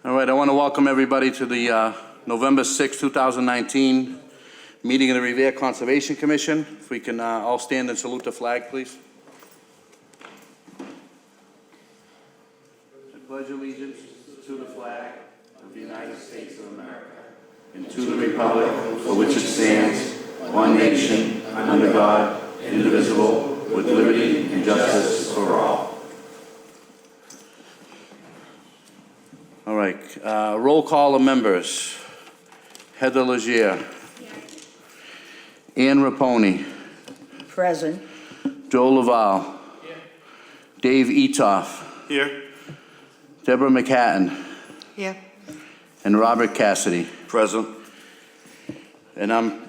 All right, I want to welcome everybody to the November 6, 2019 meeting of the Revere Conservation Commission. If we can all stand and salute the flag, please. I pledge allegiance to the flag of the United States of America and to the republic for which it stands, one nation, under God, indivisible, with liberty and justice for all. All right, roll call of members. Heather Legier. Ann Raponi. Present. Joe Laval. Here. Dave Etoff. Here. Deborah McHatton. Here. And Robert Cassidy. Present. And I'm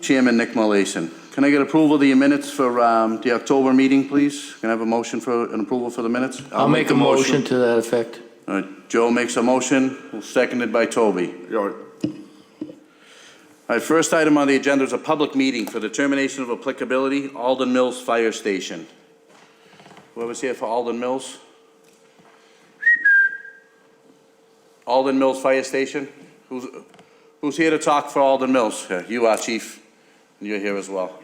Chairman Nick Malayson. Can I get approval of the minutes for the October meeting, please? Can I have a motion for an approval for the minutes? I'll make a motion to that effect. All right, Joe makes a motion, seconded by Toby. All right. All right, first item on the agenda is a public meeting for determination of applicability, Alden Mills Fire Station. Whoever's here for Alden Mills? Alden Mills Fire Station? Who's here to talk for Alden Mills? You are, Chief, and you're here as well.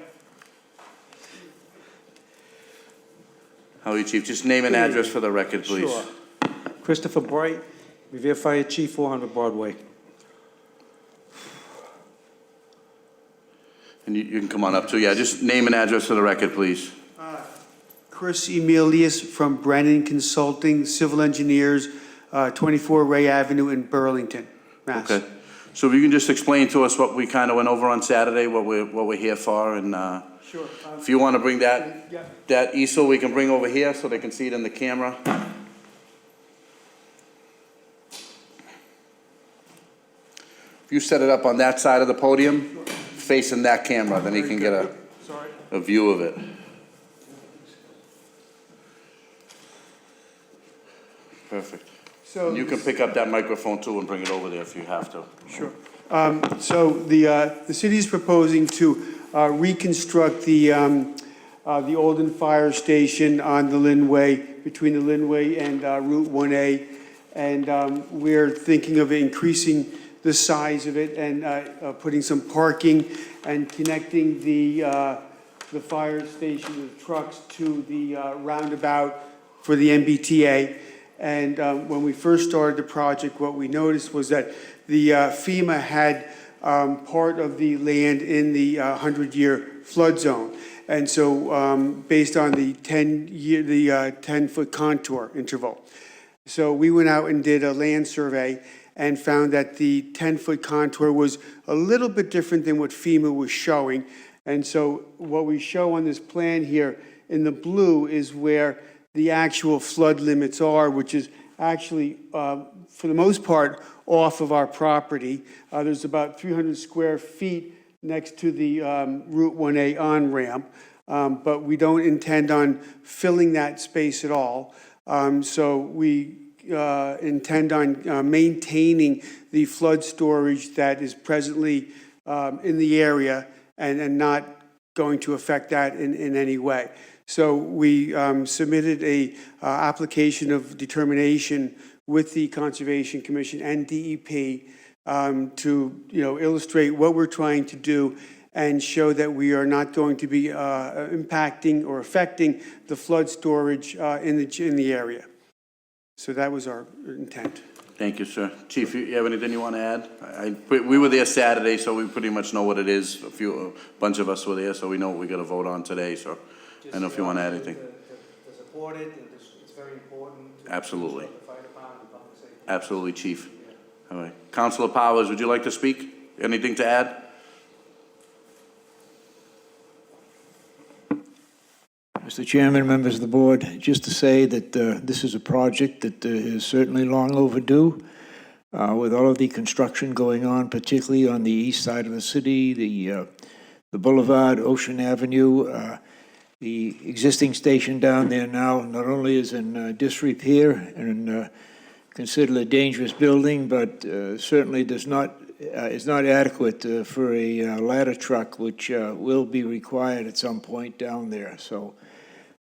How are you, Chief? Just name and address for the record, please. Sure. Christopher Bright, Revere Fire Chief, 400 Broadway. And you can come on up too. Yeah, just name and address for the record, please. Chris Emilius from Brennan Consulting, Civil Engineers, 24 Ray Avenue in Burlington, Mass. Okay. So if you can just explain to us what we kind of went over on Saturday, what we're here for, and Sure. if you want to bring that easel, we can bring over here so they can see it in the camera. If you set it up on that side of the podium, facing that camera, then he can get a view of it. Perfect. So And you can pick up that microphone too and bring it over there if you have to. Sure. So the city is proposing to reconstruct the Alden Fire Station on the Linway, between the Linway and Route 1A. And we're thinking of increasing the size of it and putting some parking and connecting the fire station with trucks to the roundabout for the MBTA. And when we first started the project, what we noticed was that the FEMA had part of the land in the 100-year flood zone. And so based on the 10-foot contour interval. So we went out and did a land survey and found that the 10-foot contour was a little bit different than what FEMA was showing. And so what we show on this plan here in the blue is where the actual flood limits are, which is actually, for the most part, off of our property. There's about 300 square feet next to the Route 1A on-ramp, but we don't intend on filling that space at all. So we intend on maintaining the flood storage that is presently in the area and not going to affect that in any way. So we submitted a application of determination with the Conservation Commission and DEP to illustrate what we're trying to do and show that we are not going to be impacting or affecting the flood storage in the area. So that was our intent. Thank you, sir. Chief, you have anything you want to add? We were there Saturday, so we pretty much know what it is. A bunch of us were there, so we know what we got to vote on today. So I don't know if you want to add anything. To support it, it's very important. Absolutely. The fire department and public safety. Absolutely, Chief. Yeah. All right. Councilor Powers, would you like to speak? Anything to add? Mr. Chairman, members of the board, just to say that this is a project that is certainly long overdue. With all of the construction going on, particularly on the east side of the city, the boulevard, Ocean Avenue, the existing station down there now not only is in disrepair and considered a dangerous building, but certainly is not adequate for a ladder truck, which will be required at some point down there. So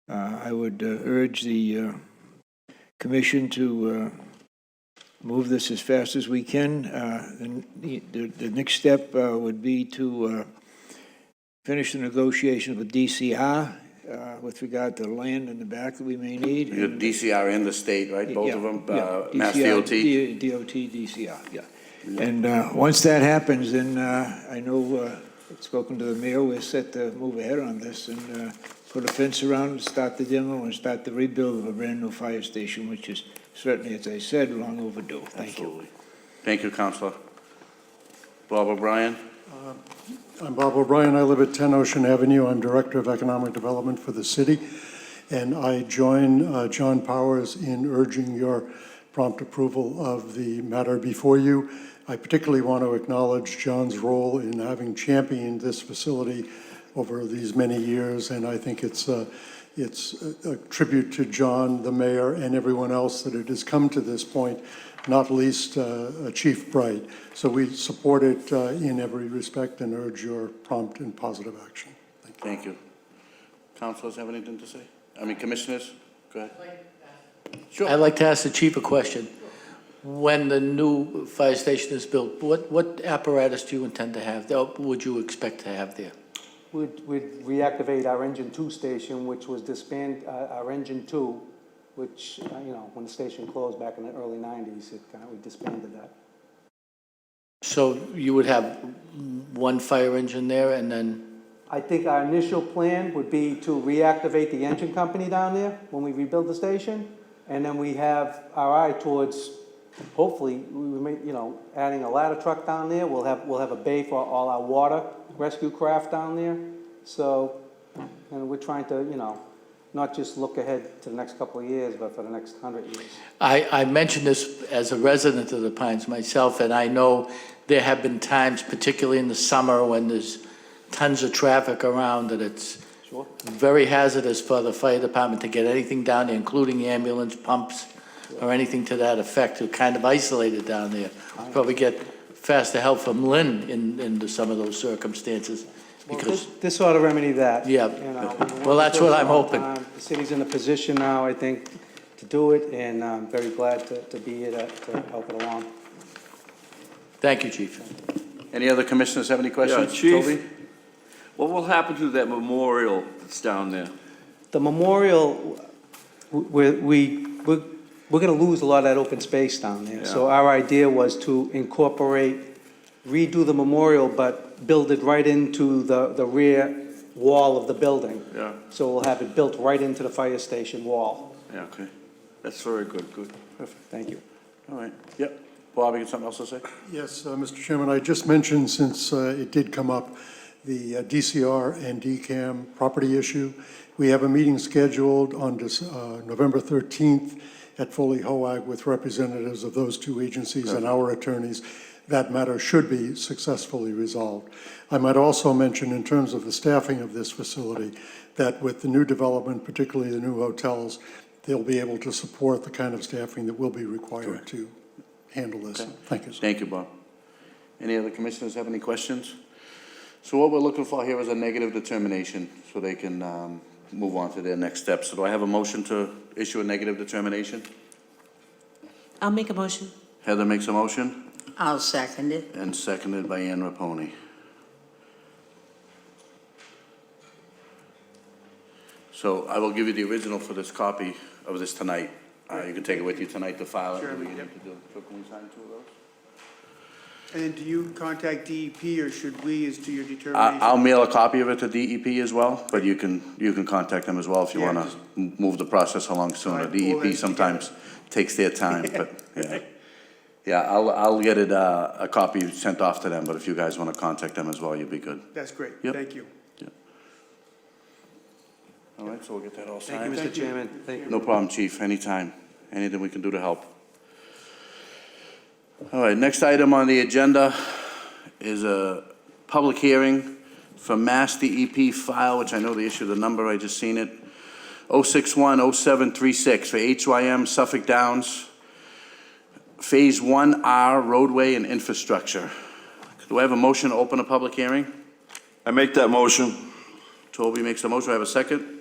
I would urge the commission to move this as fast as we can. And the next step would be to finish the negotiations with DCR with regard to the land in the back that we may need. You got DCR and the state, right? Both of them, Mass DCR, DOT? DOT, DCR, yeah. And once that happens, then I know, I've spoken to the mayor, we're set to move ahead on this and put a fence around, start the demo, and start the rebuild of a brand-new fire station, which is certainly, as I said, long overdue. Thank you. Absolutely. Thank you, Councilor. Bob O'Brien? I'm Bob O'Brien. I live at 10 Ocean Avenue. I'm Director of Economic Development for the city. And I join John Powers in urging your prompt approval of the matter before you. I particularly want to acknowledge John's role in having championed this facility over these many years. And I think it's a tribute to John, the mayor, and everyone else that it has come to this point, not least Chief Bright. So we support it in every respect and urge your prompt and positive action. Thank you. Councilors have anything to say? I mean, commissioners? Go ahead. Sure. I'd like to ask the chief a question. When the new fire station is built, what apparatus do you intend to have, would you expect to have there? We'd reactivate our Engine 2 station, which was disbanded, our Engine 2, which, you know, when the station closed back in the early 90s, we disbanded that. So you would have one fire engine there and then, I think our initial plan would be to reactivate the engine company down there when we rebuild the station. And then we have our eye towards, hopefully, we may, you know, adding a ladder truck down there. We'll have a bay for all our water rescue craft down there. So, and we're trying to, you know, not just look ahead to the next couple of years, but for the next 100 years. I mentioned this as a resident of the Pines myself, and I know there have been times, particularly in the summer when there's tons of traffic around, that it's Sure. very hazardous for the fire department to get anything down there, including ambulance pumps or anything to that effect. We're kind of isolated down there. Probably get faster help from Lynn in some of those circumstances. Because, This ought to remedy that. Yeah. You know, Well, that's what I'm hoping. The city's in a position now, I think, to do it, and I'm very glad to be here to help it along. Thank you, Chief. Any other commissioners have any questions? Chief. Toby? What will happen to that memorial that's down there? The memorial, we're going to lose a lot of that open space down there. So our idea was to redo the memorial, but build it right into the rear wall of the building. Yeah, So we'll have it built right into the fire station wall. yeah, okay. That's very good, good. Perfect, thank you. All right. Yep. Bob, you got something else to say? Yes, Mr. Chairman, I just mentioned, since it did come up, the DCR and DCAM property issue. We have a meeting scheduled on November 13th at Foley Hoag with representatives of those two agencies and our attorneys. That matter should be successfully resolved. I might also mention, in terms of the staffing of this facility, that with the new development, particularly the new hotels, they'll be able to support the kind of staffing that will be required to handle this. Okay. Thank you, sir. Thank you, Bob. Any other commissioners have any questions? So what we're looking for here is a negative determination so they can move on to their next steps. So do I have a motion to issue a negative determination? I'll make a motion. Heather makes a motion I'll second it. and seconded by Ann Raponi. So I will give you the original for this copy of this tonight. You can take it with you tonight to file it. Sure. Do what you need to do. So can we sign two of those? And then do you contact DEP, or should we, as to your determination? I'll mail a copy of it to DEP as well, but you can contact them as well if you Yeah, want to move the process along sooner. All right, pull DEP that sometimes takes their time, but, yeah. Yeah, I'll get it, a copy sent off to them, but if you guys want to contact them as well, you'll be good. That's great, Yep. thank you. All right, so we'll get that all Thank signed. you, Mr. Chairman. Thank you. No problem, chief, anytime. Anything we can do to help. All right, next item on the agenda is a public hearing for Mass DEP file, which I know they issued the number, I just seen it, 0610736 for HYM Suffolk Downs, Phase 1R roadway and infrastructure. Do I have a motion to open a public hearing? I make that motion. Toby makes the motion, I have a second?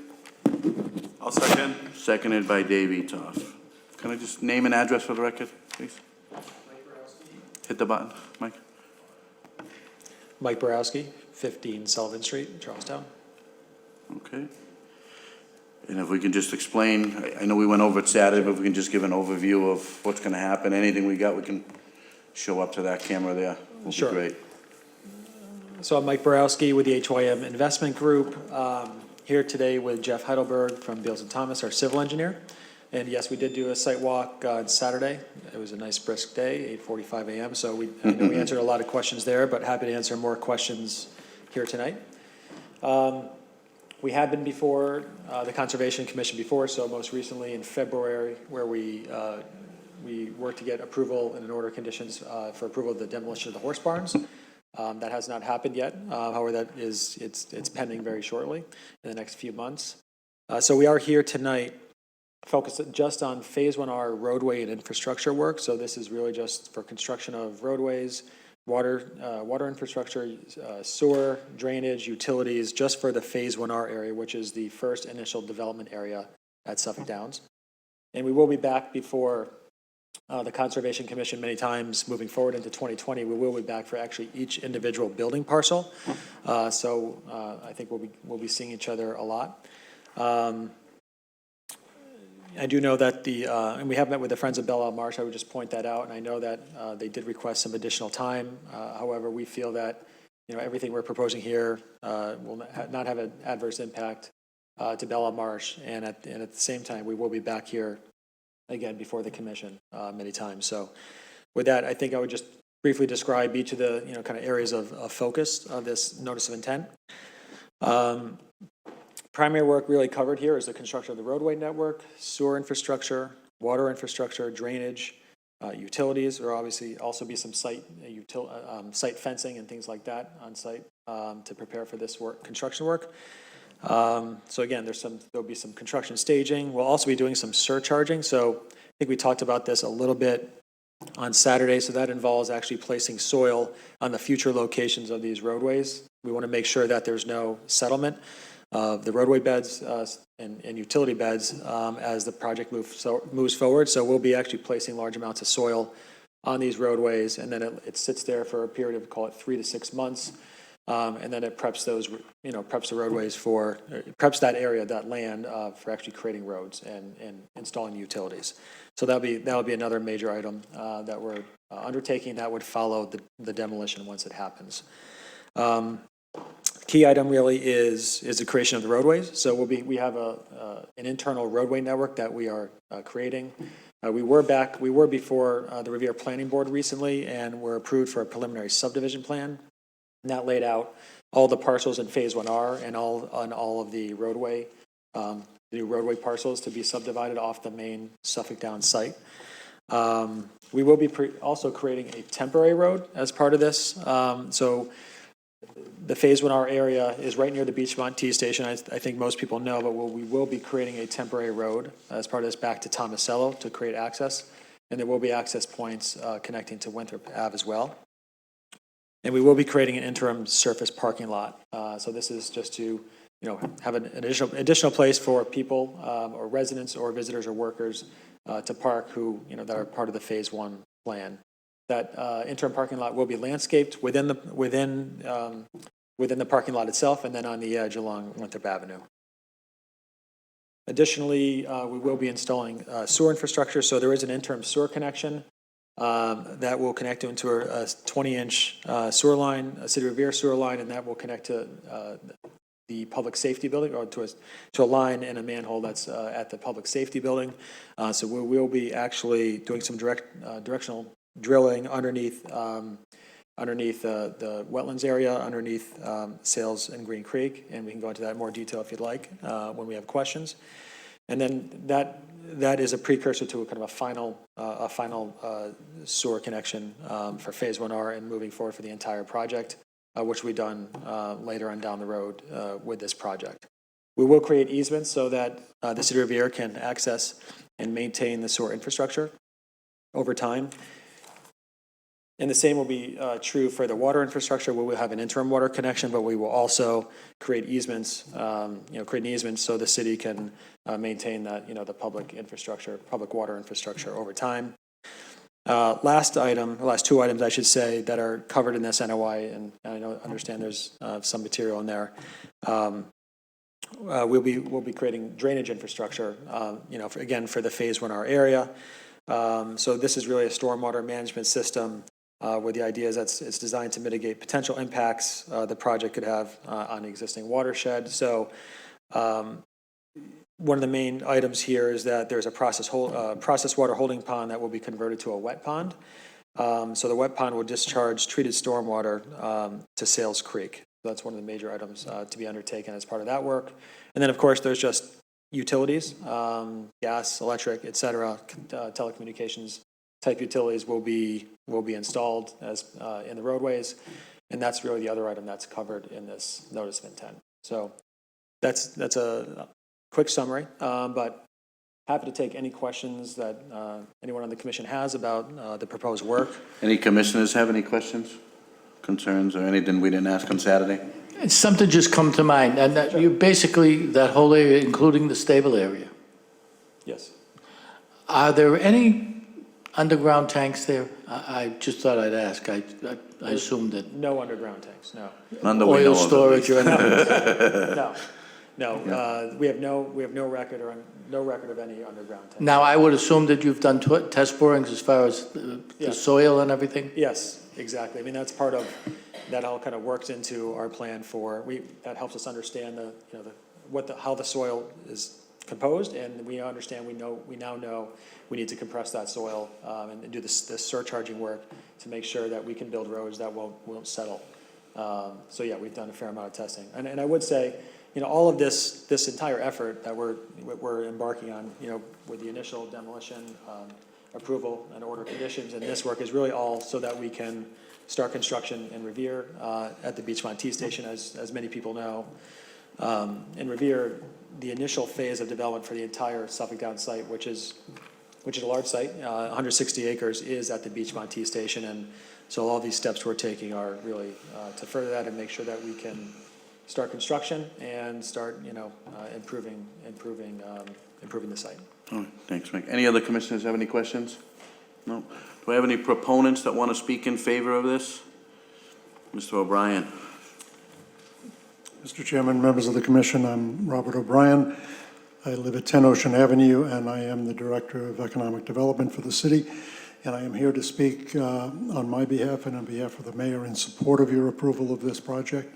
I'll second. Seconded by Dave Etoff. Can I just name and address for the record, please? Hit the button, Mike. Mike Borowski, 15 Sullivan Street, Charlestown. Okay. And if we can just explain, I know we went over it Saturday, but if we can just give an overview of what's going to happen, anything we got, we can show up to that camera there. Will Sure. be great. So I'm Mike Borowski with the HYM Investment Group, here today with Jeff Heidelberg from Beals & Thomas, our civil engineer. And yes, we did do a site walk on Saturday. It was a nice brisk day, 8:45 a.m. So I know we answered a lot of questions there, but happy to answer more questions here tonight. We have been before the Conservation Commission before, so most recently in February, where we worked to get approval and an order of conditions for approval of the demolition of the horse barns. That has not happened yet. However, it's pending very shortly in the next few months. So we are here tonight focused just on Phase 1R roadway and infrastructure work. So this is really just for construction of roadways, water infrastructure, sewer, drainage, utilities, just for the Phase 1R area, which is the first initial development area at Suffolk Downs. And we will be back before the Conservation Commission many times moving forward into 2020. We will be back for actually each individual building parcel. So I think we'll be seeing each other a lot. I do know that and we have met with the Friends of Belle Marsh. I would just point that out, and I know that they did request some additional time. However, we feel that everything we're proposing here will not have an adverse impact to Belle Marsh, and at the same time, we will be back here again before the commission many times. So, with that, I think I would just briefly describe each of the kind of areas of focus of this notice of intent. Primary work really covered here is the construction of the roadway network, sewer infrastructure, water infrastructure, drainage, utilities. There will obviously also be some site fencing and things like that on site to prepare for this construction work. So again, there'll be some construction staging. We'll also be doing some surcharging. So I think we talked about this a little bit on Saturday. So that involves actually placing soil on the future locations of these roadways. We want to make sure that there's no settlement of the roadway beds and utility beds as the project moves forward. So we'll be actually placing large amounts of soil on these roadways, and then it sits there for a period of, call it 3 to 6 months, and then it preps preps the roadways preps that area, that land for actually creating roads and installing utilities. So that'll be another major item that we're undertaking that would follow the demolition once it happens. Key item really is the creation of the roadways. So we have an internal roadway network that we are creating. We were before the Revere Planning Board recently, and were approved for a preliminary subdivision plan. And that laid out all the parcels in Phase 1R and all of the new roadway parcels to be subdivided off the main Suffolk Downs site. We will be also creating a temporary road as part of this. So the Phase 1R area is right near the Beachmont T station. I think most people know, but we will be creating a temporary road as part of this back to Tomasello to create access. And there will be access points connecting to Winthrop Ave as well. And we will be creating an interim surface parking lot. So this is just to have an additional place for people or residents or visitors or workers to park who that are part of the Phase 1 plan. That interim parking lot will be landscaped within the parking lot itself, and then on the edge along Winthrop Avenue. Additionally, we will be installing sewer infrastructure. So there is an interim sewer connection that will connect into a 20-inch sewer line, a City of Revere sewer line, and that will connect to the public safety building, or to a line and a manhole that's at the public safety building. So we will be actually doing some directional drilling underneath the wetlands area, underneath Sales and Green Creek, and we can go into that in more detail if you'd like when we have questions. And then that is a precursor to a kind of a final sewer connection for Phase 1R and moving forward for the entire project, which will be done later on down the road with this project. We will create easements so that the City of Revere can access and maintain the sewer infrastructure over time. And the same will be true for the water infrastructure, where we'll have an interim water connection, but we will also create easements, so the city can maintain that, the public water infrastructure over time. Last two items, I should say, that are covered in this NOI, and I understand there's some material in there. We'll be creating drainage infrastructure, for the Phase 1R area. So this is really a stormwater management system where the idea is that it's designed to mitigate potential impacts the project could have on the existing watershed. So one of the main items here is that there's a process water holding pond that will be converted to a wet pond. So the wet pond will discharge treated stormwater to Sales Creek. So that's one of the major items to be undertaken as part of that work. And then, of course, there's just utilities, gas, electric, et cetera, telecommunications type utilities will be installed as in the roadways. And that's really the other item that's covered in this notice of intent. So that's a quick summary, but happy to take any questions that anyone on the commission has about the proposed work. Any commissioners have any questions, concerns, or anything we didn't ask on Saturday? Something just come to mind, and that you basically, that whole area, including the stable area. Yes. Are there any underground tanks there? I just thought I'd ask. I assumed that. No underground tanks, no. None that we know Oil of, storage or anything? No. We have no record of any underground tanks. Now, I would assume that you've done test borings as far as the soil and everything? Yes, exactly. I mean, that's part of, that all kind of works into our plan that helps us understand how the soil is composed, and we now know we need to compress that soil and do this surcharging work to make sure that we can build roads that won't settle. So yeah, we've done a fair amount of testing. And I would say, all of this entire effort that we're embarking on, with the initial demolition, approval and order conditions, and this work is really all so that we can start construction in Revere at the Beachmont T Station, as many people know. In Revere, the initial phase of development for the entire Suffolk Downs site, which is a large site, 160 acres, is at the Beachmont T Station, and so all these steps we're taking are really to further that and make sure that we can start construction and start, improving the site. All right, thanks, Mike. Any other commissioners have any questions? No? Do I have any proponents that want to speak in favor of this? Mr. O'Brien. Mr. Chairman, members of the commission, I'm Robert O'Brien. I live at 10 Ocean Avenue, and I am the Director of Economic Development for the city. And I am here to speak on my behalf and on behalf of the mayor in support of your approval of this project.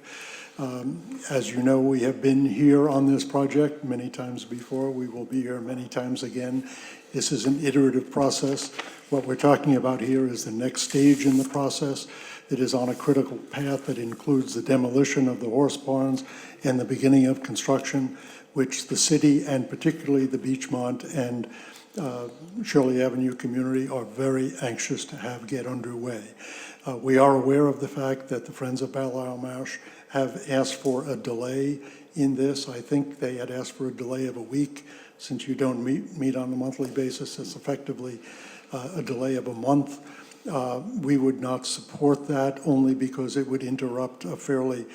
As you know, we have been here on this project many times before. We will be here many times again. This is an iterative process. What we're talking about here is the next stage in the process. It is on a critical path that includes the demolition of the horse barns and the beginning of construction, which the city and particularly the Beachmont and Shirley Avenue community are very anxious to have get underway. We are aware of the fact that the Friends of Belle Marsh have asked for a delay in this. I think they had asked for a delay of a week. Since you don't meet on a monthly basis, it's effectively a delay of a month. We would not support that only because it would interrupt a fairly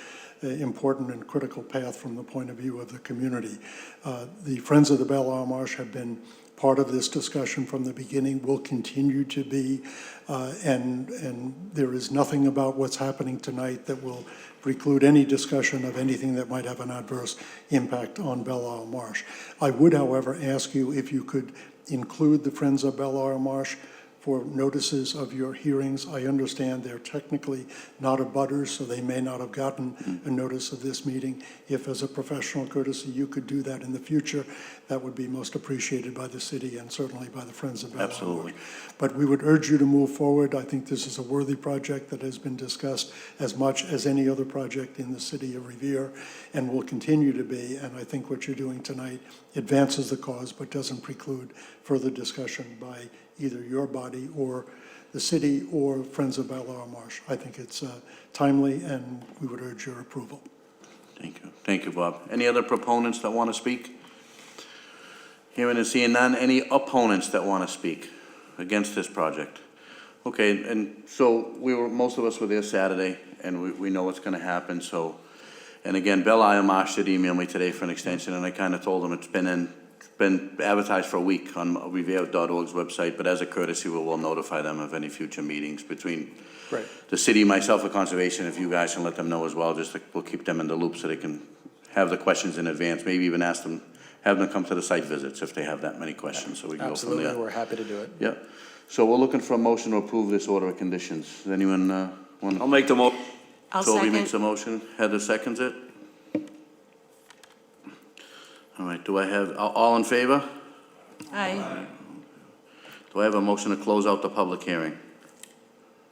important and critical path from the point of view of the community. The Friends of the Belle Marsh have been part of this discussion from the beginning, will continue to be, and there is nothing about what's happening tonight that will preclude any discussion of anything that might have an adverse impact on Belle Marsh. I would, however, ask you if you could include the Friends of Belle Marsh for notices of your hearings. I understand they're technically not abutters, so they may not have gotten a notice of this meeting. If, as a professional courtesy, you could do that in the future, that would be most appreciated by the city and certainly by the Friends of Belle Marsh. Absolutely. But we would urge you to move forward. I think this is a worthy project that has been discussed as much as any other project in the city of Revere and will continue to be. And I think what you're doing tonight advances the cause but doesn't preclude further discussion by either your body or the city or Friends of Belle Marsh. I think it's timely, and we would urge your approval. Thank you. Thank you, Bob. Any other proponents that want to speak? Hearing and seeing none. Any opponents that want to speak against this project? Okay, and so most of us were there Saturday, and we know what's going to happen. So, and again, Belle Marsh did email me today for an extension, and I kind of told them it's been in been advertised for a week on Revere.org's website, but as a courtesy, we will notify them of any future meetings between Great. the city, myself, and conservation. If you guys can let them know as well, we'll keep them in the loop so they can have the questions in advance, maybe even ask them, have them come to the site visits if they have that many questions, so we can go from there. Absolutely, we're happy to do it. Yeah. So we're looking for a motion to approve this order of conditions. Does anyone want? I'll make the mo, I'll Toby makes second. a motion, Heather seconds it. All right, do I have, all in favor? Aye. Do I have a motion to close out the public hearing?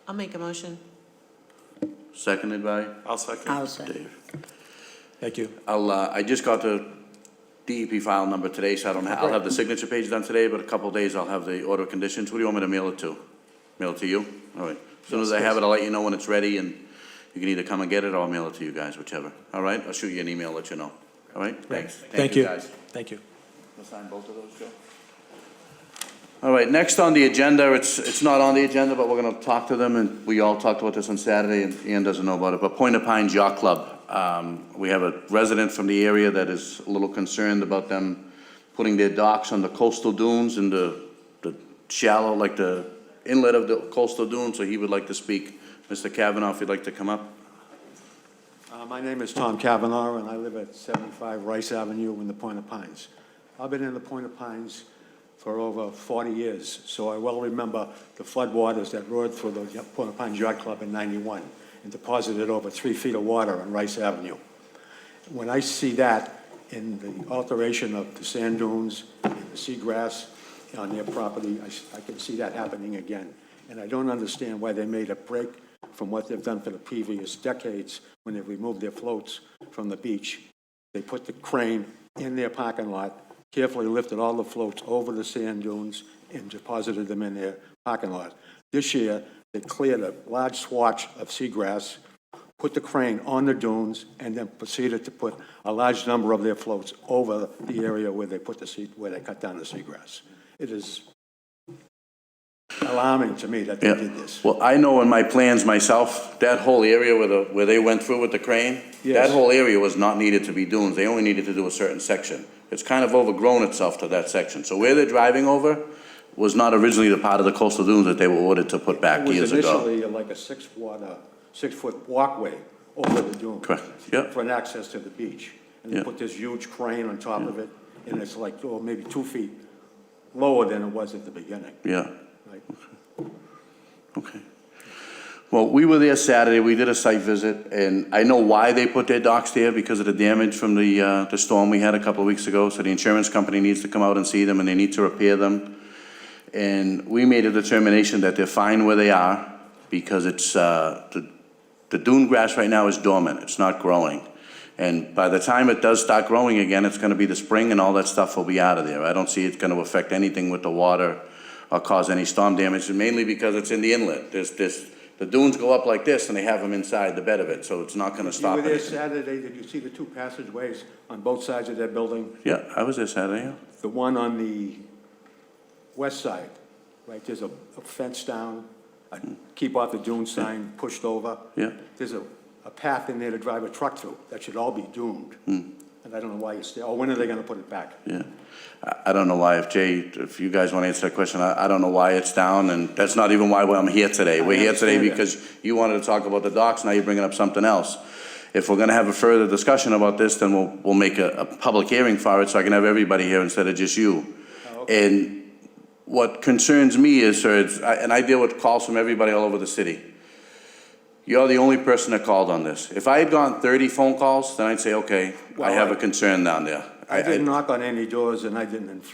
I'll make a motion. Seconded by I'll second. I'll say. Dave. Thank you. I just got the DEP file number today, so I'll have the signature page done today, but a couple of days I'll have the order of conditions. Who do you want me to mail it to? Mail it to you? All right. As soon as I have it, I'll let you know when it's ready, and you can either come and get it, or I'll mail it to you guys, whichever. All right? I'll shoot you an email, let you know. All right? Thanks. Thank you. guys. Thank you. We'll sign both of those, Joe. All right, next on the agenda, it's not on the agenda, but we're gonna talk to them, and we all talked about this on Saturday, and Ian doesn't know about it, but Point of Pines Yacht Club. We have a resident from the area that is a little concerned about them putting their docks on the coastal dunes and the shallow, like the inlet of the coastal dunes, so he would like to speak. Mr. Cavanaugh, if you'd like to come up. My name is Tom Cavanaugh, and I live at 75 Rice Avenue in the Point of Pines. I've been in the Point of Pines for over 40 years, so I well remember the floodwaters that roared through the Point of Pines Yacht Club in '91 and deposited over 3 feet of water on Rice Avenue. When I see that in the alteration of the sand dunes and the seagrass on their property, I can see that happening again. And I don't understand why they made a break from what they've done for the previous decades when they removed their floats from the beach. They put the crane in their parking lot, carefully lifted all the floats over the sand dunes and deposited them in their parking lot. This year, they cleared a large swatch of seagrass, put the crane on the dunes, and then proceeded to put a large number of their floats over the area where they put where they cut down the seagrass. It is alarming to me that they did this. Well, I know in my plans myself, that whole area where they went through with the crane, Yes. that whole area was not needed to be dunes. They only needed to do a certain section. It's kind of overgrown itself to that section. So where they're driving over was not originally the part of the coastal dunes that they were ordered to put back years It was ago. initially like a 6-foot walkway over the dune. Correct, yep. For an access to the beach. And they Yeah. put this huge crane on top of it, and it's like, maybe 2 feet lower than it was at the beginning. Yeah, Right? okay. Well, we were there Saturday, we did a site visit, and I know why they put their docks there, because of the damage from the storm we had a couple of weeks ago. So the insurance company needs to come out and see them, and they need to repair them. And we made a determination that they're fine where they are, because it's, the dune grass right now is dormant, it's not growing. And by the time it does start growing again, it's gonna be the spring and all that stuff will be out of there. I don't see it gonna affect anything with the water or cause any storm damage, and mainly because it's in the inlet. The dunes go up like this and they have them inside the bed of it, so it's not gonna You stop were there anything. Saturday, did you see the 2 passageways on both sides of that building? Yeah, I was there Saturday, yeah. The one on the west side, right, there's a fence down, a keep off the dune sign pushed over. Yeah. There's a path in there to drive a truck through. That should all be doomed. And I don't know why it's there. When are they gonna put it back? Yeah, I don't know why, if you guys want to answer that question, I don't know why it's down, and that's not even why I'm here today. We're here today understand that. because you wanted to talk about the docks, now you're bringing up something else. If we're gonna have a further discussion about this, then we'll make a public hearing for it, so I can have everybody here instead of just you. And what concerns me is, sir, and I deal with calls from everybody all over the city. You're the only person that called on this. If I had gone 30 phone calls, then I'd say, okay, I have a concern down there. I didn't knock on any doors, and I didn't,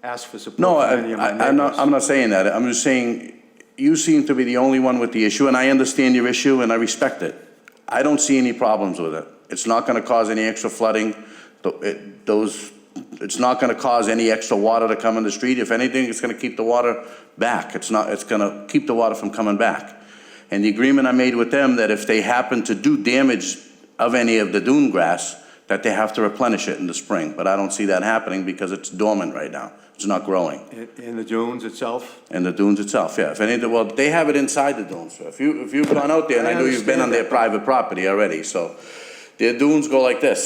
ask for support No, from any of my neighbors. I'm not saying that. I'm just saying, you seem to be the only one with the issue, and I understand your issue, and I respect it. I don't see any problems with it. It's not gonna cause any extra flooding. It's not gonna cause any extra water to come in the street. If anything, it's gonna keep the water back. It's gonna keep the water from coming back. And the agreement I made with them, that if they happen to do damage of any of the dune grass, that they have to replenish it in the spring. But I don't see that happening because it's dormant right now. It's not growing. In the dunes itself? And the dunes itself, yeah. If anything, well, they have it inside the dunes. So if you've gone out there, and I know you've been on their private property already, so Their dunes go like this.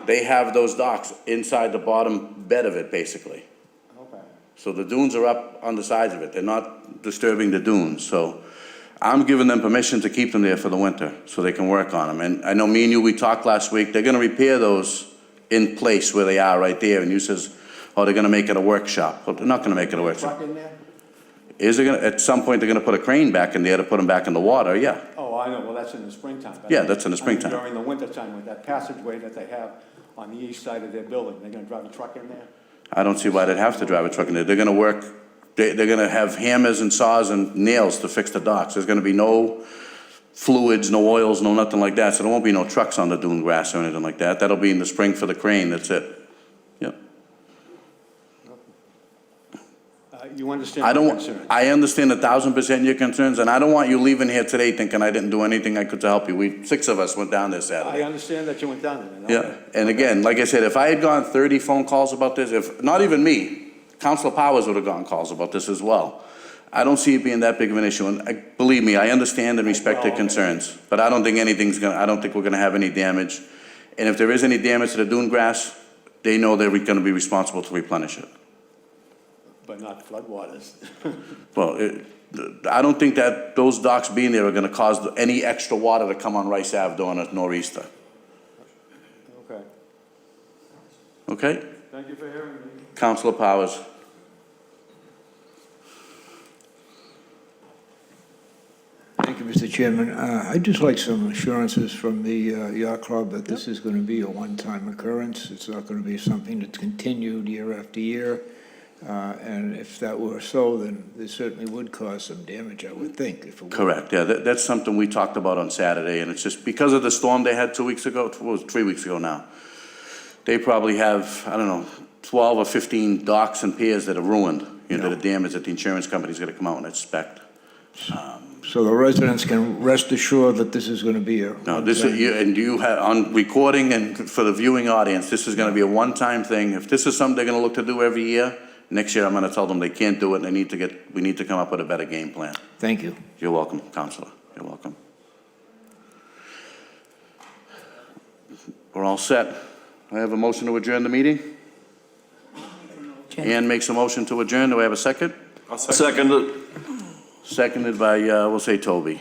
They have those docks inside the bottom bed of it, basically. Okay. So the dunes are up on the sides of it. They're not disturbing the dunes. So I'm giving them permission to keep them there for the winter so they can work on them. And I know me and you, we talked last week, they're gonna repair those in place where they are right there. And you says, oh, they're gonna make it a workshop. Well, they're not gonna make it a workshop. Truck in there? Is it gonna, at some point, they're gonna put a crane back in there to put them back in the water, yeah. Oh, I know, well, that's in the springtime. Yeah, that's in the springtime. I mean, during the wintertime with that passageway that they have on the east side of their building, they're gonna drive a truck in there? I don't see why they'd have to drive a truck in there. They're gonna work, they're gonna have hammers and saws and nails to fix the docks. There's gonna be no fluids, no oils, no nothing like that, so there won't be no trucks on the dune grass or anything like that. That'll be in the spring for the crane, that's it. Yep. You understand my concerns? I understand 1,000% your concerns, and I don't want you leaving here today thinking I didn't do anything I could to help you. 6 of us went down there I Saturday. understand that you went down there. Yeah, and again, like I said, if I had gone 30 phone calls about this, if, not even me, Councilor Powers would have gotten calls about this as well. I don't see it being that big of an issue, and believe me, I understand and respect their concerns, but I don't think I don't think we're gonna have any damage. And if there is any damage to the dune grass, they know they're gonna be responsible to replenish it. But not floodwaters. Well, I don't think that those docks being there are gonna cause any extra water to come on Rice Ave during a nor'easter. Okay. Okay? Thank you for hearing me. Councilor Powers. Thank you, Mr. Chairman. I'd just like some assurances from the yacht club that this is going to be a one-time occurrence. It's not going to be something that's continued year after year. And if that were so, then this certainly would cause some damage, I would think, if it were. Correct, yeah, that's something we talked about on Saturday, and it's just because of the storm they had 2 weeks ago, 3 weeks ago now. They probably have, I don't know, 12 or 15 docks and piers that are ruined, that are damaged that the insurance company's gonna come out and inspect. So the residents can rest assured that this is going to be a... No, this is, and you have, on recording and for the viewing audience, this is gonna be a one-time thing. If this is something they're gonna look to do every year, next year I'm gonna tell them they can't do it, and we need to come up with a better game plan. Thank you. You're welcome, Counselor, you're welcome. We're all set. I have a motion to adjourn the meeting. Ann makes a motion to adjourn. Do I have a second? I'll second it. Seconded by, we'll say Toby.